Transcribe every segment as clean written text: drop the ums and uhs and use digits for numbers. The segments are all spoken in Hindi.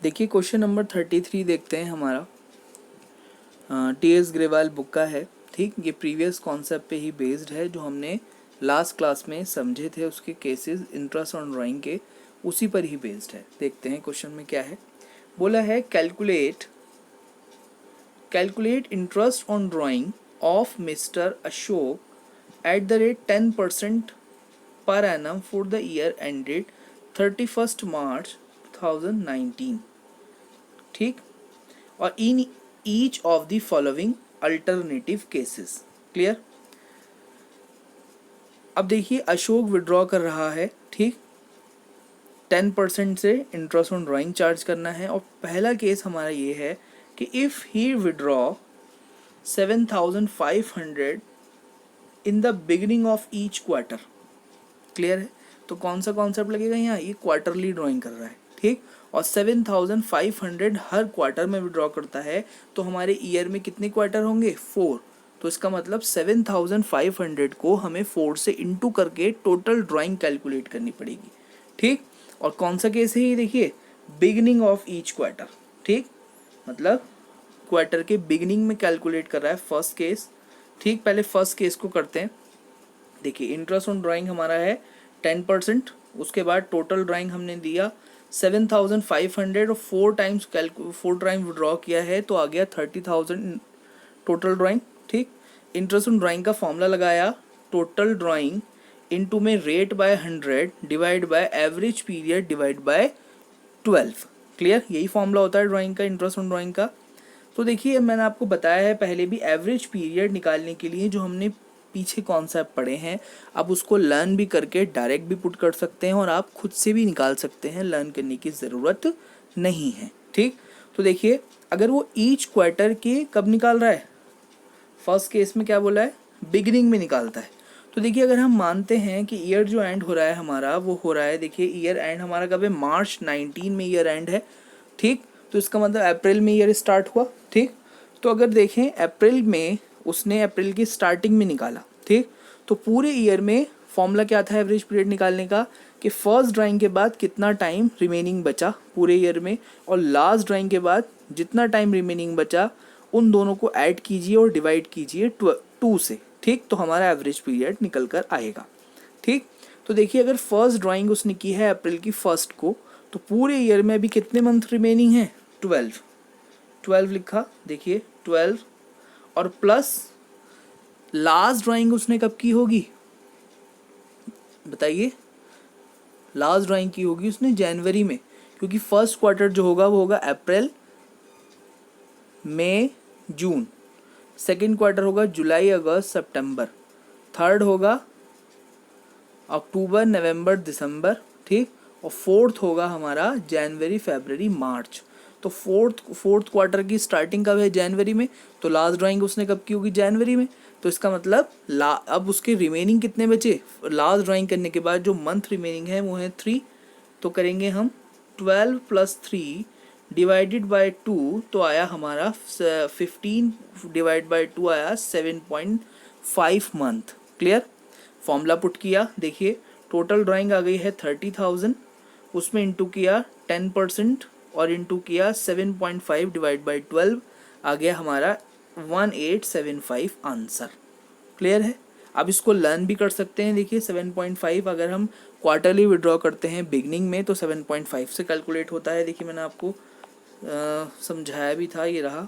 देखिए क्वेश्चन नंबर 33 देखते हैं हमारा। टी.एस. ग्रेवाल बुक का है। ठीक, ये प्रीवियस कॉन्सेप्ट पे ही बेस्ड है जो हमने लास्ट क्लास में समझे थे, उसके केसेस इंटरेस्ट ऑन ड्राइंग के, उसी पर ही बेस्ड है। देखते हैं क्वेश्चन में क्या है। बोला है calculate interest on drying of mister Ashok at the rate 10% per annum for the year ended 31st March 2019। ठीक, और in each of the following alternative cases. Clear. अब देखिए अशोक विड्रॉ कर रहा है, ठीक, 10% से इंटरेस्ट ऑन ड्राइंग चार्ज करना है। और पहला केस हमारा ये है कि if he withdraw 7,500 in the beginning of each quarter. Clear है। तो कौन सा कॉन्सेप्ट लगेगा यहाँ, ये क्वार्टरली ड्राइंग कर रहा है। ठीक, और 7,500 हर क्वार्टर में विड्रॉ करता है, तो हमारे ईयर में कितने क्वार्टर होंगे, 4। तो इसका मतलब 7,500 को हमें 4 से इंटू करके टोटल ड्राइंग कैलकुलेट करनी पड़ेगी। ठीक, और कौन सा केस है ये, देखिए बिगिनिंग ऑफ ईच क्वार्टर। ठीक, मतलब क्वार्टर के बिगिनिंग में कैलकुलेट कर रहा है, फर्स्ट केस। ठीक, पहले फर्स्ट केस को करते हैं। देखिए इंटरेस्ट ऑन ड्राइंग हमारा है 10%, उसके बाद टोटल ड्राइंग हमने दिया 7,500 और 4 टाइम्स विड्रॉ किया है, तो आ गया 30,000 टोटल ड्राइंग। ठीक, इंटरेस्ट ऑन ड्राइंग का फॉर्मूला लगाया, टोटल ड्राइंग इनटू में rate by 100 divide by average period divide by 12। Clear, यही फॉर्मूला होता है ड्राइंग का, इंटरेस्ट ऑन ड्राइंग का। तो देखिए मैंने आपको बताया है पहले भी, एवरेज पीरियड निकालने के लिए जो हमने पीछे कॉन्सेप्ट पढ़े हैं, आप उसको लर्न भी करके डायरेक्ट भी पुट कर सकते हैं और आप खुद से भी निकाल सकते हैं, लर्न करने की ज़रूरत नहीं है। ठीक, तो देखिए अगर वो ईच क्वार्टर के कब निकाल रहा है, फर्स्ट केस में क्या बोला है, बिगिनिंग में निकालता है। तो देखिए अगर हम मानते हैं कि ईयर जो एंड हो रहा है हमारा, वो हो रहा है, देखिए ईयर एंड हमारा कब है, मार्च 19 में ईयर एंड है। ठीक, तो इसका मतलब अप्रैल में ईयर स्टार्ट हुआ। ठीक, तो अगर देखें अप्रैल में उसने अप्रैल की स्टार्टिंग में निकाला। ठीक, तो पूरे ईयर में फॉर्मूला क्या था एवरेज पीरियड निकालने का, कि फर्स्ट ड्राइंग के बाद कितना टाइम रिमेनिंग बचा पूरे ईयर में, और लास्ट ड्राइंग के बाद जितना टाइम रिमेनिंग बचा उन दोनों को ऐड कीजिए और डिवाइड कीजिए 2 से। ठीक, तो हमारा एवरेज पीरियड निकल कर आएगा। ठीक, तो देखिए अगर फर्स्ट ड्राइंग उसने की है अप्रैल की फर्स्ट को, तो पूरे ईयर में अभी कितने मंथ रिमेनिंग हैं, 12 लिखा। देखिए 12 और प्लस लास्ट ड्राइंग उसने कब की होगी, बताइए। लास्ट ड्राइंग की होगी उसने जनवरी में, क्योंकि फर्स्ट क्वार्टर जो होगा वो होगा अप्रैल मई जून, सेकेंड क्वार्टर होगा जुलाई अगस्त सितंबर, थर्ड होगा अक्टूबर नवंबर दिसंबर। ठीक, और फोर्थ होगा हमारा जनवरी फरवरी मार्च। तो फोर्थ क्वार्टर की स्टार्टिंग कब है, जनवरी में, तो लास्ट ड्राइंग उसने कब की होगी, जनवरी में। तो इसका मतलब अब उसके रिमेनिंग कितने बचे, लास्ट ड्राइंग करने के बाद जो मंथ रिमेनिंग है वो है 3। तो करेंगे हम 12 + 3 डिवाइडेड बाय 2, तो आया हमारा 15 डिवाइड बाय 2 आया 7.5 मंथ। क्लियर, फॉर्मूला पुट किया, देखिए टोटल ड्राइंग आ गई है 30,000, उसमें इंटू किया 10% और इंटू किया 7.5 डिवाइड बाई 12, आ गया हमारा 1875 आंसर। क्लियर है। अब इसको लर्न भी कर सकते हैं। देखिए 7.5 अगर हम क्वार्टरली विड्रॉ करते हैं बिगनिंग में तो 7.5 से कैलकुलेट होता है। देखिए मैंने आपको समझाया भी था, ये रहा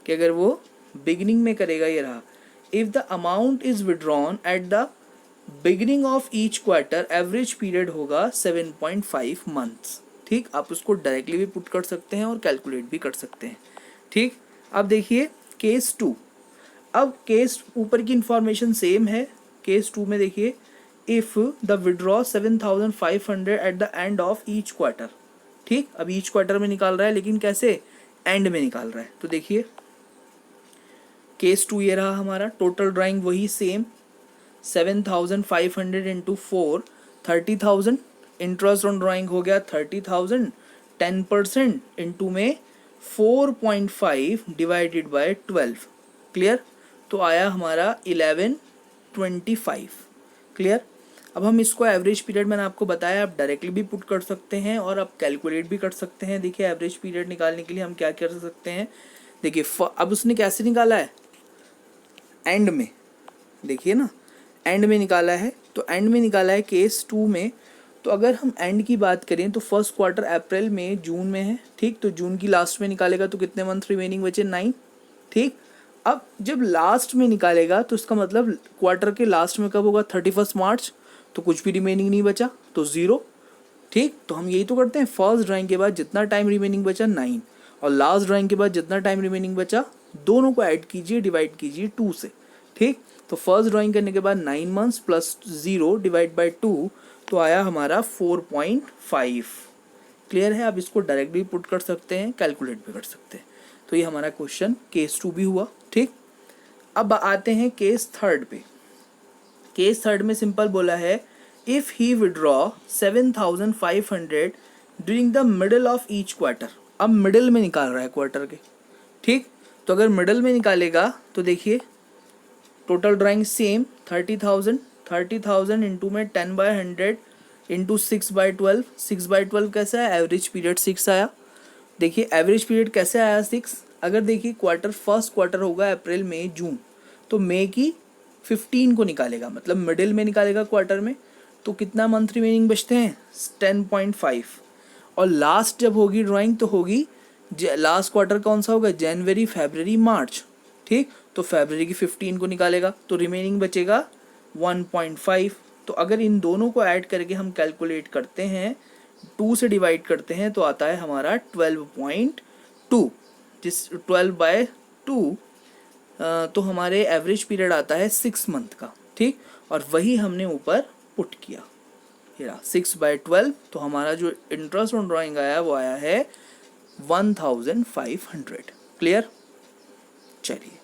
कि अगर वो बिगनिंग में करेगा, ये रहा, if the amount is withdrawn at the beginning of each quarter average period होगा 7.5 मंथ्स। ठीक, आप उसको डायरेक्टली भी पुट कर सकते हैं और कैलकुलेट भी कर सकते हैं। ठीक, अब देखिए केस 2। अब केस ऊपर की इंफॉर्मेशन सेम है। केस 2 में देखिए if the withdraw 7,500 at the end of each quarter. ठीक, अब ईच क्वार्टर में निकाल रहा है, लेकिन कैसे, एंड में निकाल रहा है। तो देखिए केस 2 ये रहा हमारा, टोटल ड्राइंग वही same, 7,500 into 4 30,000, interest on drawing हो गया 30,000, 10% इंटू में 4.5 डिवाइडेड बाय 12। क्लियर, तो आया हमारा 1125। क्लियर, अब हम इसको एवरेज पीरियड मैंने आपको बताया, आप डायरेक्टली भी पुट कर सकते हैं और आप कैलकुलेट भी कर सकते हैं। देखिए एवरेज पीरियड निकालने के लिए हम क्या कर सकते हैं, देखिए अब उसने कैसे निकाला है, एंड में, देखिए ना एंड में निकाला है, तो एंड में निकाला है केस 2 में। तो अगर हम एंड की बात करें तो फर्स्ट क्वार्टर अप्रैल में जून में है, ठीक, तो जून की लास्ट में निकालेगा तो कितने मंथ रिमेनिंग बचे, 9, ठीक। अब जब लास्ट में निकालेगा तो इसका मतलब क्वार्टर के लास्ट में कब होगा, 31 मार्च, तो कुछ भी रिमेनिंग नहीं बचा तो 0, ठीक। तो हम यही तो करते हैं, फर्स्ट ड्राइंग के बाद जितना टाइम रिमेनिंग बचा 9 और लास्ट ड्राइंग के बाद जितना टाइम रिमेनिंग बचा दोनों को ऐड कीजिए, डिवाइड कीजिए 2 से, ठीक। तो फर्स्ट ड्राइंग करने के बाद 9 मंथ्स प्लस 0 डिवाइड बाई 2 तो आया हमारा 4.5। क्लियर है, आप इसको डायरेक्टली पुट कर सकते हैं, कैलकुलेट भी कर सकते हैं। तो ये हमारा क्वेश्चन केस 2 भी हुआ, ठीक। अब आते हैं केस 3 पे। केस 3 में सिंपल बोला है, if he withdraw 7,500 during the middle of each quarter. अब मिडल में निकाल रहा है क्वार्टर के, ठीक। तो अगर मिडल में निकालेगा तो देखिए टोटल ड्राइंग सेम 30,000 इंटू में 10/100 इंटू 6/12। 6/12 कैसा है, एवरेज पीरियड 6 आया। देखिए एवरेज पीरियड कैसे आया 6, अगर देखिए क्वार्टर फर्स्ट क्वार्टर होगा अप्रैल मई जून, तो मई की 15 को निकालेगा, मतलब मिडिल में निकालेगा क्वार्टर में, तो कितना मंथ रिमेनिंग बचते हैं 10.5। और लास्ट जब होगी ड्राइंग तो होगी लास्ट क्वार्टर कौन सा होगा, जनवरी फरवरी मार्च, ठीक। तो फरवरी की 15 को निकालेगा तो रिमेनिंग बचेगा 1.5। तो अगर इन दोनों को ऐड करके हम कैलकुलेट करते हैं, 2 से डिवाइड करते हैं तो आता है हमारा 12.2, जिस 12/2 तो हमारे एवरेज पीरियड आता है 6 मंथ का, ठीक। और वही हमने ऊपर पुट किया, ये 6/12। तो हमारा जो इंटरेस्ट ऑन ड्राइंग आया वो आया है 1,500। क्लियर, चलिए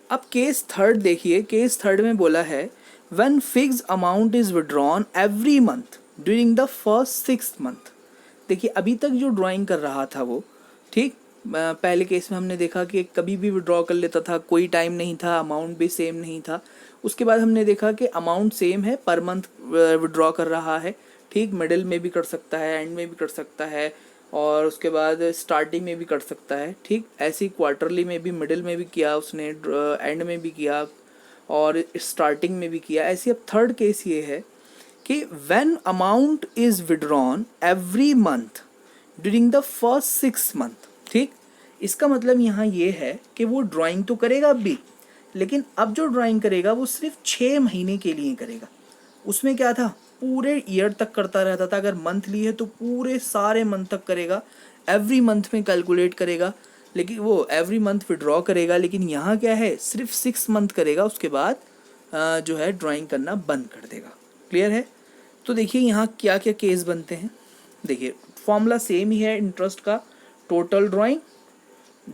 अब केस 3 देखिए। केस 3 में बोला है, when fix amount is withdrawn every month during the first 6 month. देखिए अभी तक जो ड्राइंग कर रहा था वो, ठीक, पहले केस में हमने देखा कि कभी भी विड्रॉ कर लेता था, कोई टाइम नहीं था, अमाउंट भी सेम नहीं था। उसके बाद हमने देखा कि अमाउंट सेम है, पर मंथ विड्रॉ कर रहा है, ठीक। मिडिल में भी कर सकता है, एंड में भी कर सकता है, और उसके बाद स्टार्टिंग में भी कर सकता है, ठीक। ऐसे ही क्वार्टरली में भी, मिडिल में भी किया उसने, एंड में भी किया और स्टार्टिंग में भी किया। ऐसे अब थर्ड केस ये है कि when amount is withdrawn every month during the first 6 month, ठीक। इसका मतलब यहाँ ये है कि वो ड्राइंग तो करेगा अब भी, लेकिन अब जो ड्राइंग करेगा वो सिर्फ 6 महीने के लिए करेगा। उसमें क्या था, पूरे ईयर तक करता रहता था। अगर मंथली है तो पूरे सारे मंथ तक करेगा, एवरी मंथ में कैलकुलेट करेगा, लेकिन वो एवरी मंथ विड्रॉ करेगा। लेकिन यहाँ क्या है, सिर्फ 6 मंथ करेगा, उसके बाद जो है ड्राइंग करना बंद कर देगा। क्लियर है। तो देखिए यहाँ क्या क्या केस बनते हैं। देखिए फॉर्मूला सेम ही है इंटरेस्ट का, टोटल ड्राइंग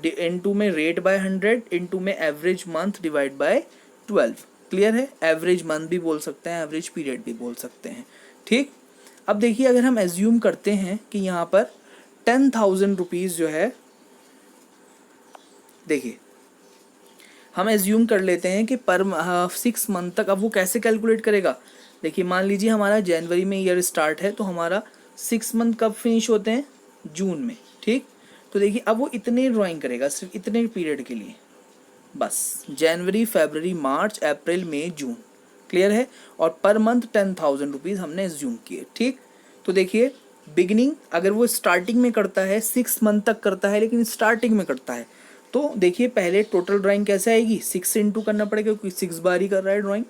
इनटू में रेट बाय 100 इनटू में average month divide by 12। Clear है, एवरेज मंथ भी बोल सकते हैं, एवरेज पीरियड भी बोल सकते हैं, ठीक। अब देखिए अगर हम एज्यूम करते हैं कि यहाँ पर 10,000 रुपीज़ जो है, देखिए हम एज्यूम कर लेते हैं कि पर 6 मंथ तक। अब वो कैसे कैलकुलेट करेगा, देखिए मान लीजिए हमारा जनवरी में ईयर स्टार्ट है, तो हमारा 6 मंथ कब फिनिश होते हैं, जून में, ठीक। तो देखिए अब वो इतने ड्राइंग करेगा, सिर्फ इतने पीरियड के लिए, बस जनवरी फरवरी मार्च अप्रैल मई जून। क्लियर है। और पर मंथ 10,000 रुपीज़ हमने एज्यूम किए, ठीक। तो देखिए बिगिनिंग अगर वो स्टार्टिंग में करता है, 6 मंथ तक करता है, लेकिन स्टार्टिंग में करता है, तो देखिए पहले टोटल ड्राइंग कैसे आएगी, 6 से इंटू करना पड़ेगा क्योंकि 6 बार ही कर रहा है ड्राइंग।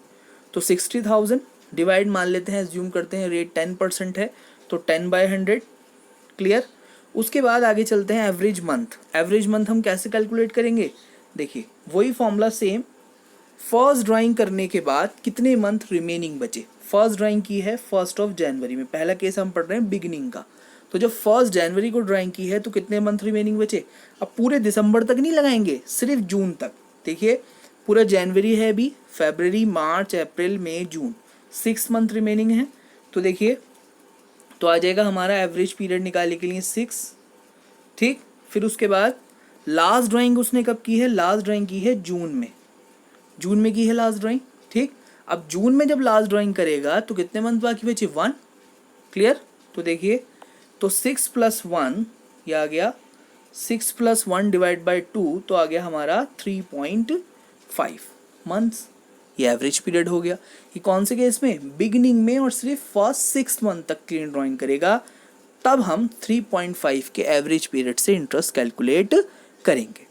तो 60,000 डिवाइड मान लेते हैं, एज्यूम करते हैं रेट 10% है, तो 10/100। क्लियर। उसके बाद आगे चलते हैं एवरेज मंथ। एवरेज मंथ हम कैसे कैलकुलेट करेंगे, देखिए वही फॉर्मूला सेम। फर्स्ट ड्राइंग करने के बाद कितने मंथ रिमेनिंग बचे, फर्स्ट ड्राइंग की है 1 जनवरी में, पहला केस हम पढ़ रहे हैं बिगिनिंग का, तो जब 1 जनवरी को ड्राइंग की है तो कितने मंथ रिमेनिंग बचे। अब पूरे दिसंबर तक नहीं लगाएंगे, सिर्फ जून तक। देखिए पूरा जनवरी है अभी, फरवरी मार्च अप्रैल मई जून, 6 मंथ रिमेनिंग है। तो देखिए तो आ जाएगा हमारा एवरेज पीरियड निकालने के लिए 6, ठीक। फिर उसके बाद लास्ट ड्राइंग उसने कब की है, लास्ट ड्राइंग की है जून में, जून में की है लास्ट ड्राइंग, ठीक। अब जून में जब लास्ट ड्राइंग करेगा तो कितने मंथ बाकी बचे, 1, क्लियर। तो देखिए, तो 6 + 1 ये आ गया 6 + 1 डिवाइड बाई 2, तो आ गया हमारा 3.5 मंथ्स। ये एवरेज पीरियड हो गया। ये कौन से केस में, बिगिनिंग में, और सिर्फ फर्स्ट 6 मंथ तक क्लीन ड्राइंग करेगा, तब हम 3.5 के एवरेज पीरियड से इंटरेस्ट कैलकुलेट करेंगे।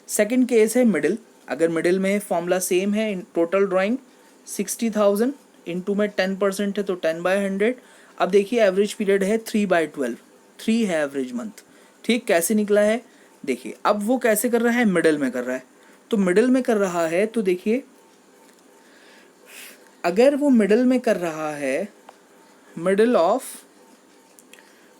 सेकंड केस है मिडिल। अगर मिडिल में फॉर्मूला सेम है, टोटल ड्राइंग 60,000 इंटू में 10% है तो 10/100। अब देखिए एवरेज पीरियड है 3/12, 3 है एवरेज मंथ, ठीक। कैसे निकला है देखिए, अब वो कैसे कर रहा है, मिडिल में कर रहा है। तो मिडिल में कर रहा है तो देखिए, अगर वो मिडिल में कर रहा है, मिडिल ऑफ,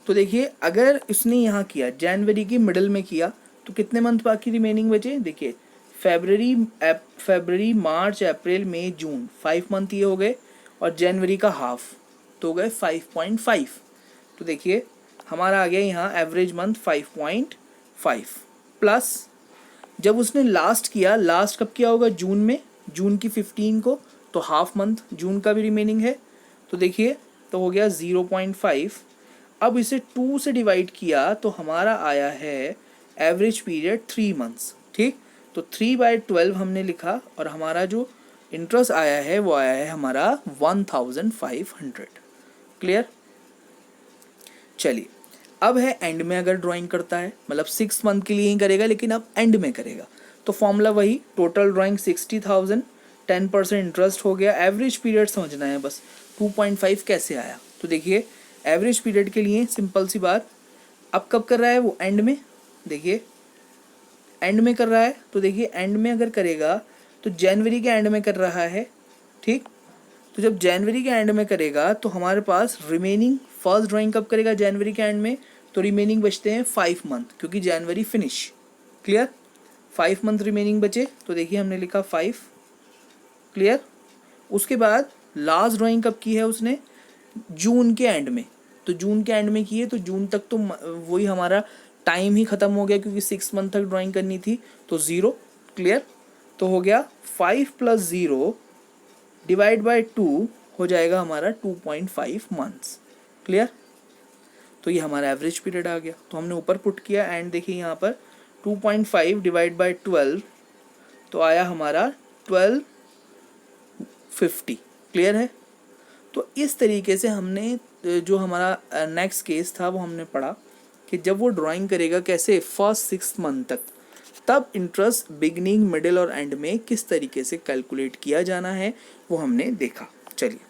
तो देखिए अगर उसने यहाँ किया जनवरी की मिडिल में किया तो कितने मंथ बाकी रिमेनिंग बचे, देखिए फरवरी, मार्च, अप्रैल, मई, जून, 5 मंथ ये हो गए, और जनवरी का हाफ तो हो गए 5.5। तो देखिए हमारा आ गया यहाँ एवरेज मंथ 5.5 प्लस, जब उसने लास्ट किया, लास्ट कब किया होगा, जून में, जून की 15 को, तो हाफ मंथ जून का भी रिमेनिंग है, तो देखिए तो हो गया 0.5। अब इसे 2 से डिवाइड किया तो हमारा आया है एवरेज पीरियड 3 मंथ्स, ठीक। तो 3/12 हमने लिखा, और हमारा जो इंटरेस्ट आया है वो आया है हमारा 1500, क्लियर। चलिए, अब है एंड में अगर ड्राइंग करता है, मतलब 6 मंथ के लिए ही करेगा, लेकिन अब एंड में करेगा, तो फॉर्मूला वही, टोटल ड्राइंग 60,000, 10% इंटरेस्ट हो गया, एवरेज पीरियड समझना है बस, 2.5 कैसे आया। तो देखिए एवरेज पीरियड के लिए सिंपल सी बात, अब कब कर रहा है वो, एंड में, देखिए एंड में कर रहा है, तो देखिए एंड में अगर करेगा तो जनवरी के एंड में कर रहा है, ठीक। तो जब जनवरी के एंड में करेगा तो हमारे पास रिमेनिंग, फर्स्ट ड्राइंग कब करेगा, जनवरी के एंड में, तो रिमेनिंग बचते हैं 5 मंथ, क्योंकि जनवरी फिनिश, क्लियर। 5 मंथ रिमेनिंग बचे, तो देखिए हमने लिखा 5, क्लियर। उसके बाद लास्ट ड्राइंग कब की है उसने, जून के एंड में, तो जून के एंड में की है, तो जून तक तो वही हमारा टाइम ही ख़त्म हो गया, क्योंकि 6 मंथ तक ड्राइंग करनी थी, तो 0, क्लियर। तो हो गया 5 + 0 डिवाइड बाई 2 हो जाएगा हमारा 2.5 मंथ्स, क्लियर। तो ये हमारा एवरेज पीरियड आ गया, तो हमने ऊपर पुट किया, एंड देखिए यहाँ पर 2.5 डिवाइड बाई 12 तो आया हमारा 1250, क्लियर है। तो इस तरीके से हमने जो हमारा नेक्स्ट केस था वो हमने पढ़ा कि जब वो ड्राइंग करेगा कैसे, फर्स्ट 6 मंथ तक, तब इंटरेस्ट बिगिनिंग, मिडिल और एंड में किस तरीके से कैलकुलेट किया जाना है वो हमने देखा। चलिए